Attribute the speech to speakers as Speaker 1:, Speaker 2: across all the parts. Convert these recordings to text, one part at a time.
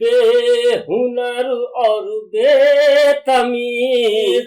Speaker 1: بے ہنر اور بے تمیز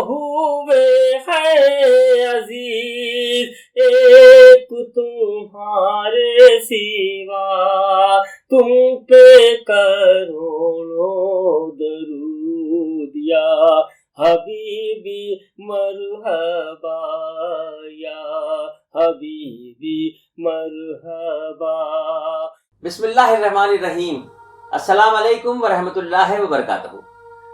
Speaker 1: ہوئے ہے عزیز، ایک تمہارے سوا تم پہ کروڑوں درود یا حبیبی مرحبا یا حبیبی مرحبا۔
Speaker 2: بسم اللہ الرحمن الرحیم۔ السلام علیکم ورحمۃ اللہ وبرکاتہ۔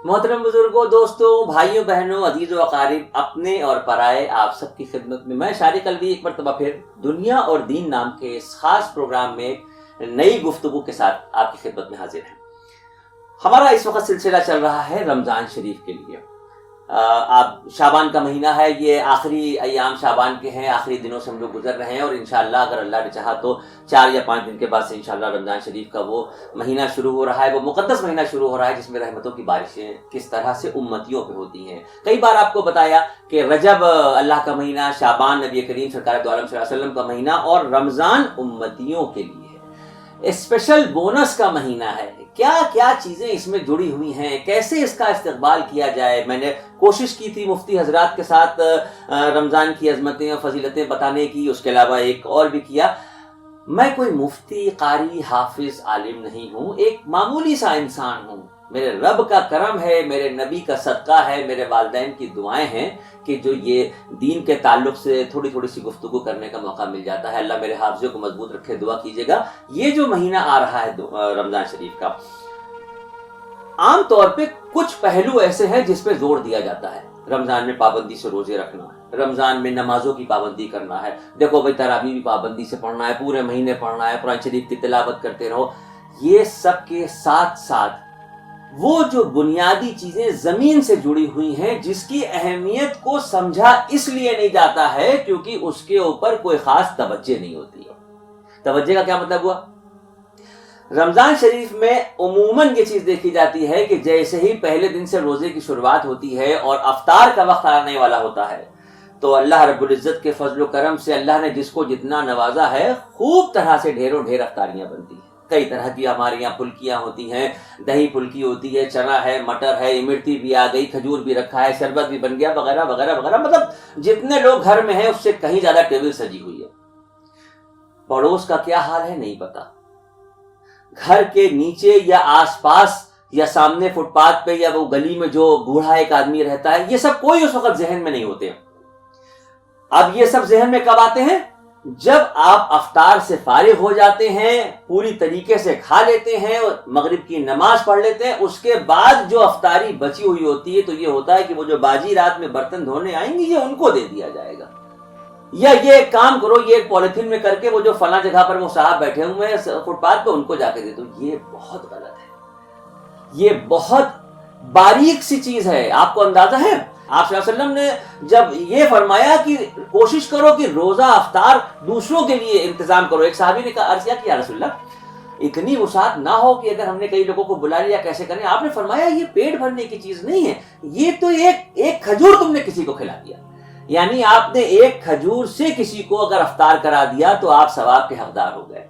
Speaker 2: محترم بزرگوں، دوستوں، بھائیوں، بہنوں، عزیز و اقارب، اپنے اور پرائے، آپ سب کی خدمت میں شاری قلبی ایک مرتبہ پھر دنیا اور دین نام کے اس خاص پروگرام میں نئی گفتگو کے ساتھ آپ کی خدمت میں حاضر ہیں۔ ہمارا اس وقت سلسلہ چل رہا ہے رمضان شریف کے لیے۔ آپ شعبان کا مہینہ ہے، یہ آخری ایام شعبان کے ہیں، آخری دنوں سے ہم لوگ گزر رہے ہیں، اور انشاءاللہ اگر اللہ نے چاہا تو 4 یا 5 دن کے بعد سے انشاءاللہ رمضان شریف کا وہ مہینہ شروع ہو رہا ہے، وہ مقدس مہینہ شروع ہو رہا ہے جس میں رحمتوں کی بارشیں کس طرح سے امتیوں پہ ہوتی ہیں۔ کئی بار آپ کو بتایا کہ رجب اللہ کا مہینہ، شعبان نبی کریم سرکار دو عالم صلی اللہ علیہ وسلم کا مہینہ، اور رمضان امتیوں کے لیے اسپیشل بونس کا مہینہ ہے۔ کیا کیا چیزیں اس میں جڑی ہوئی ہیں، کیسے اس کا استقبال کیا جائے۔ میں نے کوشش کی تھی مفتی حضرات کے ساتھ رمضان کی عظمتیں اور فضیلتیں بتانے کی، اس کے علاوہ ایک اور بھی کیا۔ میں کوئی مفتی، قاری، حافظ، عالم نہیں ہوں، ایک معمولی سا انسان ہوں۔ میرے رب کا کرم ہے، میرے نبی کا صدقہ ہے، میرے والدین کی دعائیں ہیں کہ جو یہ دین کے تعلق سے تھوڑی تھوڑی سی گفتگو کرنے کا موقع مل جاتا ہے۔ اللہ میرے حافظوں کو مضبوط رکھے، دعا کیجیے گا۔ یہ جو مہینہ آ رہا ہے رمضان شریف کا، عام طور پہ کچھ پہلو ایسے ہیں جس پہ زور دیا جاتا ہے۔ رمضان میں پابندی سے روزے رکھنا ہے، رمضان میں نمازوں کی پابندی کرنا ہے، دیکھو بھائی تراویح بھی پابندی سے پڑھنا ہے، پورے مہینے پڑھنا ہے، قرآن شریف کی تلاوت کرتے رہو۔ یہ سب کے ساتھ ساتھ وہ جو بنیادی چیزیں زمین سے جڑی ہوئی ہیں، جس کی اہمیت کو سمجھا اس لیے نہیں جاتا ہے کیونکہ اس کے اوپر کوئی خاص توجہ نہیں ہوتی ہے۔ توجہ کا کیا مطلب ہوا؟ رمضان شریف میں عموماً یہ چیز دیکھی جاتی ہے کہ جیسے ہی پہلے دن سے روزے کی شروعات ہوتی ہے اور افطار کا وقت آنے والا ہوتا ہے، تو اللہ رب العزت کے فضل و کرم سے اللہ نے جس کو جتنا نوازا ہے، خوب طرح سے ڈھیروں ڈھیر افطاریاں بنتی ہیں۔ کئی طرح کی ہمارے یہاں پھلکیاں ہوتی ہیں، دہی پھلکی ہوتی ہے، چنا ہے، مٹر ہے، امرتی بھی آ گئی، کھجور بھی رکھا ہے، شربت بھی بن گیا، وغیرہ وغیرہ وغیرہ۔ مطلب جتنے لوگ گھر میں ہیں اس سے کہیں زیادہ ٹیبل سجی ہوئی ہے۔ پڑوس کا کیا حال ہے نہیں پتا، گھر کے نیچے یا آس پاس یا سامنے فٹ پاتھ پہ یا وہ گلی میں جو بوڑھا ایک آدمی رہتا ہے، یہ سب کوئی اس وقت ذہن میں نہیں ہوتے۔ اب یہ سب ذہن میں کب آتے ہیں؟ جب آپ افطار سے فارغ ہو جاتے ہیں، پوری طریقے سے کھا لیتے ہیں، مغرب کی نماز پڑھ لیتے ہیں، اس کے بعد جو افطاری بچی ہوئی ہوتی ہے تو یہ ہوتا ہے کہ وہ جو باجی رات میں برتن دھونے آئیں گے یہ ان کو دے دیا جائے گا، یا یہ ایک کام کرو، یہ ایک پولیتھین میں کر کے وہ جو فلاں جگہ پر وہ صاحب بیٹھے ہوئے ہیں فٹ پاتھ پہ ان کو جا کے دے دو۔ یہ بہت غلط ہے، یہ بہت باریک سی چیز ہے۔ آپ کو اندازہ ہے آپ صلی اللہ علیہ وسلم نے جب یہ فرمایا کہ کوشش کرو کہ روزہ افطار دوسروں کے لیے انتظام کرو، ایک صحابی نے عرض کیا کہ یا رسول اللہ اتنی وسعت نہ ہو کہ اگر ہم نے کئی لوگوں کو بلا لیا کیسے کریں؟ آپ نے فرمایا یہ پیٹ بھرنے کی چیز نہیں ہے، یہ تو ایک کھجور تم نے کسی کو کھلا دیا، یعنی آپ نے ایک کھجور سے کسی کو اگر افطار کرا دیا تو آپ ثواب کے حقدار ہو گئے۔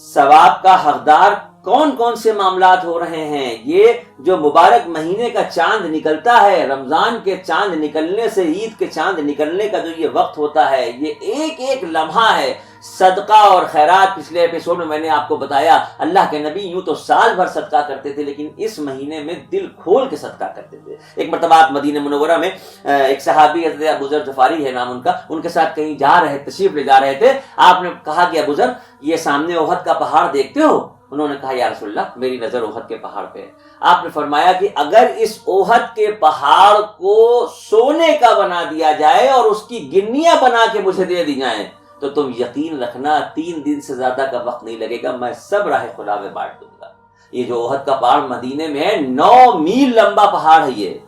Speaker 2: ثواب کا حقدار کون کون سے معاملات ہو رہے ہیں؟ یہ جو مبارک مہینے کا چاند نکلتا ہے، رمضان کے چاند نکلنے سے عید کے چاند نکلنے کا جو یہ وقت ہوتا ہے، یہ ایک ایک لمحہ ہے۔ صدقہ اور خیرات، پچھلے ایپیسوڈ میں نے آپ کو بتایا اللہ کے نبی یوں تو سال بھر صدقہ کرتے تھے، لیکن اس مہینے میں دل کھول کے صدقہ کرتے تھے۔ ایک مرتبہ آپ مدینہ منورہ میں ایک صحابی حضرت ابو ذر غفاری ہے نام ان کا، ان کے ساتھ کہیں جا رہے، تشریف لے جا رہے تھے۔ آپ نے کہا کہ ابو ذر یہ سامنے احد کا پہاڑ دیکھتے ہو؟ انہوں نے کہا یا رسول اللہ میری نظر احد کے پہاڑ پہ ہے۔ آپ نے فرمایا کہ اگر اس احد کے پہاڑ کو سونے کا بنا دیا جائے اور اس کی گنیاں بنا کے مجھے دے دی جائیں تو تم یقین رکھنا 3 دن سے زیادہ کا وقت نہیں لگے گا، میں سب راہ خدا میں بانٹ دوں گا۔ یہ جو احد کا پہاڑ مدینے میں ہے، 9 میل لمبا پہاڑ ہے، یہ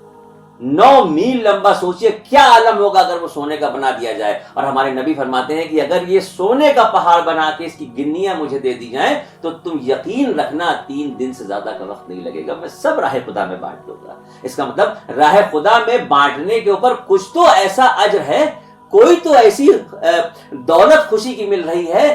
Speaker 2: 9 میل لمبا۔ سوچئے کیا عالم ہوگا اگر وہ سونے کا بنا دیا جائے۔ اور ہمارے نبی فرماتے ہیں کہ اگر یہ سونے کا پہاڑ بنا کے اس کی گنیاں مجھے دے دی جائیں تو تم یقین رکھنا 3 دن سے زیادہ کا وقت نہیں لگے گا، میں سب راہ خدا میں بانٹ دوں گا۔ اس کا مطلب راہ خدا میں بانٹنے کے اوپر کچھ تو ایسا اجر ہے، کوئی تو ایسی دولت خوشی کی مل رہی ہے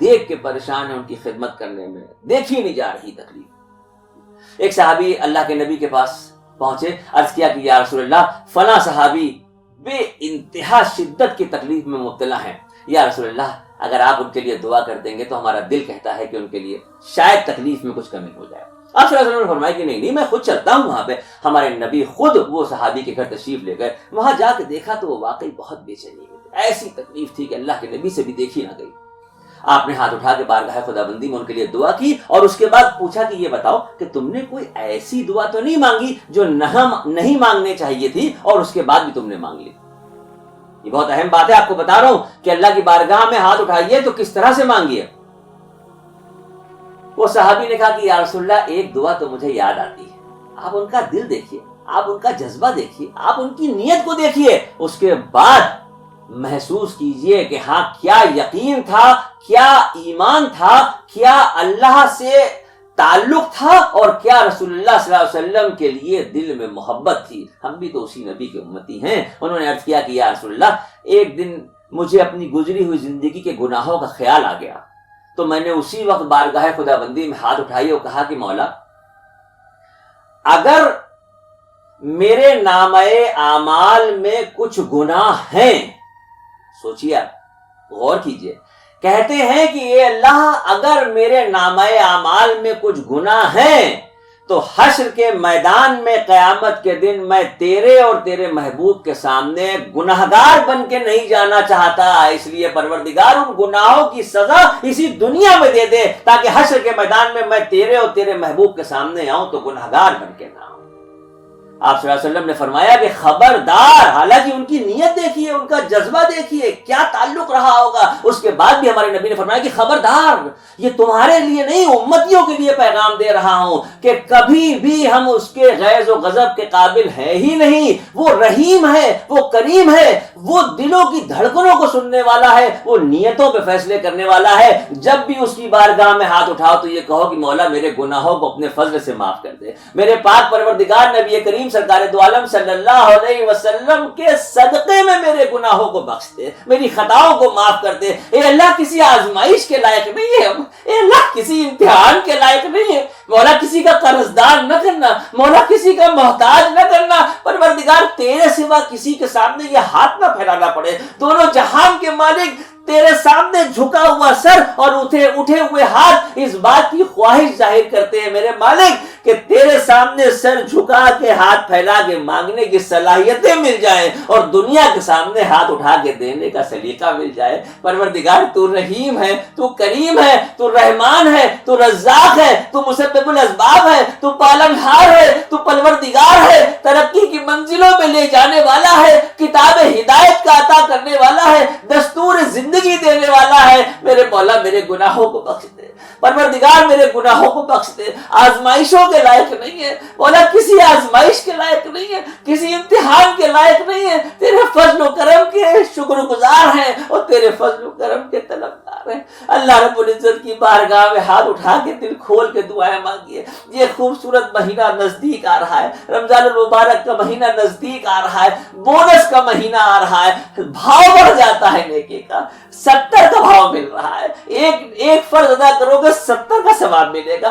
Speaker 2: دیکھ کے پریشان ہیں ان کی خدمت کرنے میں، دیکھی نہیں جا رہی تکلیف۔ ایک صحابی اللہ کے نبی کے پاس پہنچے، عرض کیا کہ یا رسول اللہ فلاں صحابی بے انتہا شدت کی تکلیف میں مبتلا ہیں، یا رسول اللہ اگر آپ ان کے لیے دعا کر دیں گے تو ہمارا دل کہتا ہے کہ ان کے لیے شاید تکلیف میں کچھ کمی ہو جائے۔ آپ صلی اللہ علیہ وسلم نے فرمایا کہ نہیں میں خود چلتا ہوں وہاں پہ۔ ہمارے نبی خود وہ صحابی کے گھر تشریف لے گئے، وہاں جا کے دیکھا تو وہ واقعی بہت بے چینی میں تھے، ایسی تکلیف تھی کہ اللہ کے نبی سے بھی دیکھی نہ گئی۔ آپ نے ہاتھ اٹھا کے بارگاہ خدا بندی میں ان کے لیے دعا کی، اور اس کے بعد پوچھا کہ یہ بتاؤ کہ تم نے کوئی ایسی دعا تو نہیں مانگی جو نہیں مانگنے چاہیے تھی اور اس کے بعد بھی تم نے مانگ لی؟ یہ بہت اہم بات ہے، آپ کو بتا رہا ہوں کہ اللہ کی بارگاہ میں ہاتھ اٹھائیے تو کس طرح سے مانگیے۔ وہ صحابی نے کہا کہ یا رسول اللہ ایک دعا تو مجھے یاد آتی ہے، آپ ان کا دل دیکھیے، آپ ان کا جذبہ دیکھیے، آپ ان کی نیت کو دیکھیے، اس کے بعد محسوس کیجئے کہ ہاں کیا یقین تھا، کیا ایمان تھا، کیا اللہ سے تعلق تھا، اور کیا رسول اللہ صلی اللہ علیہ وسلم کے لیے دل میں محبت تھی۔ ہم بھی تو اسی نبی کے امتی ہیں۔ انہوں نے عرض کیا کہ یا رسول اللہ ایک دن مجھے اپنی گزری ہوئی زندگی کے گناہوں کا خیال آ گیا، تو میں نے اسی وقت بارگاہ خدا بندی میں ہاتھ اٹھائے اور کہا کہ مولا اگر میرے نامہ اعمال میں کچھ گناہ ہیں، سوچیے غور کیجئے، کہتے ہیں کہ اے اللہ اگر میرے نامہ اعمال میں کچھ گناہ ہیں تو حشر کے میدان میں قیامت کے دن میں تیرے اور تیرے محبوب کے سامنے گناہگار بن کے نہیں جانا چاہتا، اس لیے پروردگار ان گناہوں کی سزا اسی دنیا میں دے دے تاکہ حشر کے میدان میں تیرے اور تیرے محبوب کے سامنے آؤں تو گناہگار بن کے نہ آؤں۔ آپ صلی اللہ علیہ وسلم نے فرمایا کہ خبردار، حالانکہ ان کی نیت دیکھیے، ان کا جذبہ دیکھیے، کیا تعلق رہا ہوگا۔ اس کے بعد بھی ہمارے نبی نے فرمایا کہ خبردار، یہ تمہارے لیے نہیں امتیوں کے لیے پیغام دے رہا ہوں کہ کبھی بھی ہم اس کے غیظ و غضب کے قابل ہے ہی نہیں۔ وہ رحیم ہے، وہ کریم ہے، وہ دلوں کی دھڑکنوں کو سننے والا ہے، وہ نیتوں پہ فیصلے کرنے والا ہے۔ جب بھی اس کی بارگاہ میں ہاتھ اٹھاؤ تو یہ کہو کہ مولا میرے گناہوں کو اپنے فضل سے معاف کر دے، میرے پاک پروردگار نبی کریم سرکار دو عالم صلی اللہ علیہ وسلم کے صدقے میں میرے گناہوں کو بخش دے، میری خطاؤں کو معاف کر دے۔ اے اللہ کسی آزمائش کے لائق نہیں ہے ہم، اے اللہ کسی امتحان کے لائق نہیں ہے، مولا کسی کا قرضدار نہ کرنا، مولا کسی کا محتاج نہ کرنا، پروردگار تیرے سوا کسی کے سامنے یہ ہاتھ نہ پھیلانا پڑے۔ دونوں جہان کے مالک تیرے سامنے جھکا ہوا سر اور اٹھے ہوئے ہاتھ اس بات کی خواہش ظاہر کرتے ہیں میرے مالک کہ تیرے سامنے سر جھکا کے ہاتھ پھیلا کے مانگنے کی صلاحیتیں مل جائیں اور دنیا کے سامنے ہاتھ اٹھا کے دینے کا سلیقہ مل جائے۔ پروردگار تو رحیم ہے، تو کریم ہے، تو رحمان ہے، تو رزاق ہے، تو مسبب الاسباب ہے، تو پالنہار ہے، تو پروردگار ہے، ترقی کی منزلوں میں لے جانے والا ہے، کتاب ہدایت کا عطا کرنے والا ہے، دستور زندگی دینے والا ہے۔ میرے مولا میرے گناہوں کو بخش دے، پروردگار میرے گناہوں کو بخش دے۔ آزمائشوں کے لائق نہیں ہے مولا، کسی آزمائش کے لائق نہیں ہے، کسی امتحان کے لائق نہیں ہے، تیرے فضل و کرم کے شکر گزار ہیں اور تیرے فضل و کرم کے طلبگار ہیں۔ اللہ رب العزت کی بارگاہ میں ہاتھ اٹھا کے دل کھول کے دعائیں مانگیے۔ یہ خوبصورت مہینہ نزدیک آ رہا ہے، رمضان المبارک کا مہینہ نزدیک آ رہا ہے، بونس کا مہینہ آ رہا ہے، بھاؤ بڑھ جاتا ہے نیکی کا، 70 کا بھاؤ مل رہا ہے، ایک فرض ادا کرو گے 70 کا ثواب ملے گا۔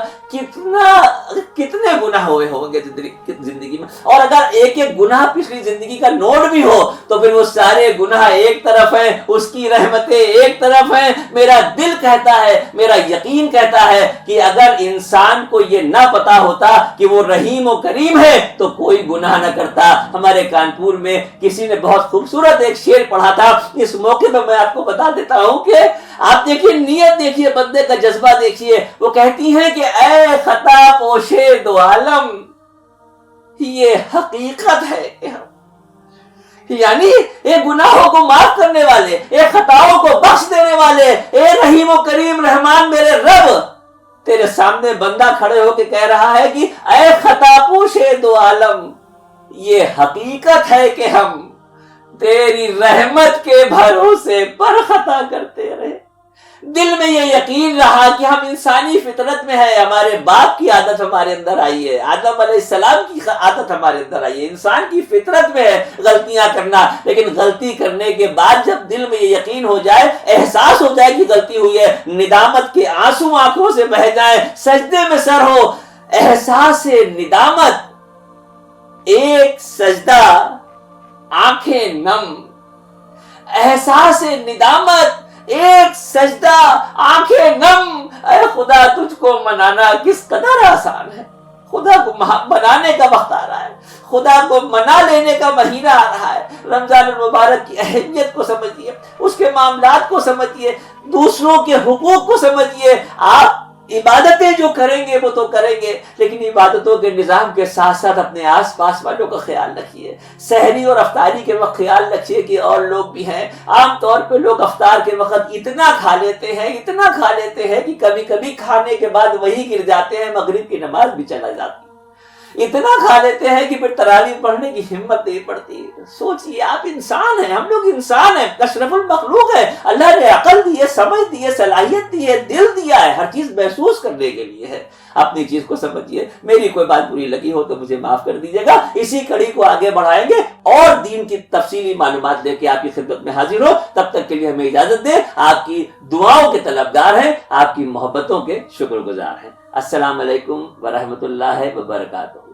Speaker 2: کتنے گناہ ہوئے ہوں گے زندگی میں، اور اگر ایک گناہ پچھلی زندگی کا نوٹ بھی ہو تو پھر وہ سارے گناہ ایک طرف ہیں، اس کی رحمتیں ایک طرف ہیں۔ میرا دل کہتا ہے، میرا یقین کہتا ہے کہ اگر انسان کو یہ نہ پتا ہوتا کہ وہ رحیم و کریم ہے تو کوئی گناہ نہ کرتا۔ ہمارے کانپور میں کسی نے بہت خوبصورت ایک شعر پڑھا تھا، اس موقع پہ میں آپ کو بتا دیتا ہوں کہ آپ دیکھیے نیت دیکھیے، بندے کا جذبہ دیکھیے۔ وہ کہتی ہیں کہ اے خطا پوشے دو عالم، یہ حقیقت ہے کہ ہم، یعنی اے گناہوں کو معاف کرنے والے، اے خطاؤں کو بخش دینے والے، اے رحیم و کریم رحمان میرے رب، تیرے سامنے بندہ کھڑے ہو کے کہہ رہا ہے کہ اے خطا پوشے دو عالم، یہ حقیقت ہے کہ ہم تیری رحمت کے بھروسے پر خطا کرتے رہے، دل میں یہ یقین رہا کہ ہم انسانی فطرت میں ہیں، ہمارے باپ کی عادت ہمارے اندر آئی ہے، آدم علیہ السلام کی عادت ہمارے اندر آئی ہے، انسان کی فطرت میں ہے غلطیاں کرنا، لیکن غلطی کرنے کے بعد جب دل میں یہ یقین ہو جائے، احساس ہو جائے کہ غلطی ہوئی ہے، ندامت کے آنسو آنکھوں سے بہہ جائیں، سجدے میں سر ہو، احساس ندامت، ایک سجدہ آنکھیں نم، احساس ندامت، ایک سجدہ آنکھیں نم، اے خدا تجھ کو منانا کس قدر آسان ہے، خدا کو منانے کا وقت آ رہا ہے، خدا کو منا لینے کا مہینہ آ رہا ہے، رمضان المبارک کی اہمیت کو سمجھیے، اس کے معاملات کو سمجھیے، دوسروں کے حقوق کو سمجھیے، آپ عبادتیں جو کریں گے وہ تو کریں گے، لیکن عبادتوں کے نظام کے ساتھ ساتھ اپنے آس پاس والوں کا خیال رکھیے، سحری اور افطاری کے وقت خیال رکھیے کہ اور لوگ بھی ہیں، عام طور پہ لوگ افطار کے وقت اتنا کھا لیتے ہیں کہ کبھی کبھی کھانے کے بعد وہی گر جاتے ہیں، مغرب کی نماز بھی چلا جاتی ہے، اتنا کھا لیتے ہیں کہ پھر تراویح پڑھنے کی ہمت نہیں پڑتی۔ سوچئے آپ انسان ہیں، ہم لوگ انسان ہیں، اشرف المخلوق ہے، اللہ نے عقل دی ہے، سمجھ دی ہے، صلاحیت دی ہے، دل دیا ہے، ہر چیز محسوس کرنے کے لیے ہے، اپنی چیز کو سمجھیے۔ میری کوئی بات بری لگی ہو تو مجھے معاف کر دیجیے گا، اسی کڑی کو آگے بڑھائیں گے اور دین کی تفصیلی معلومات لے کے آپ کی خدمت میں حاضر ہو، تب تک کے لیے ہمیں اجازت دیں، آپ کی دعاؤں کے طلبگار ہیں، آپ کی محبتوں کے شکر گزار ہیں۔ السلام علیکم ورحمۃ اللہ وبرکاتہ۔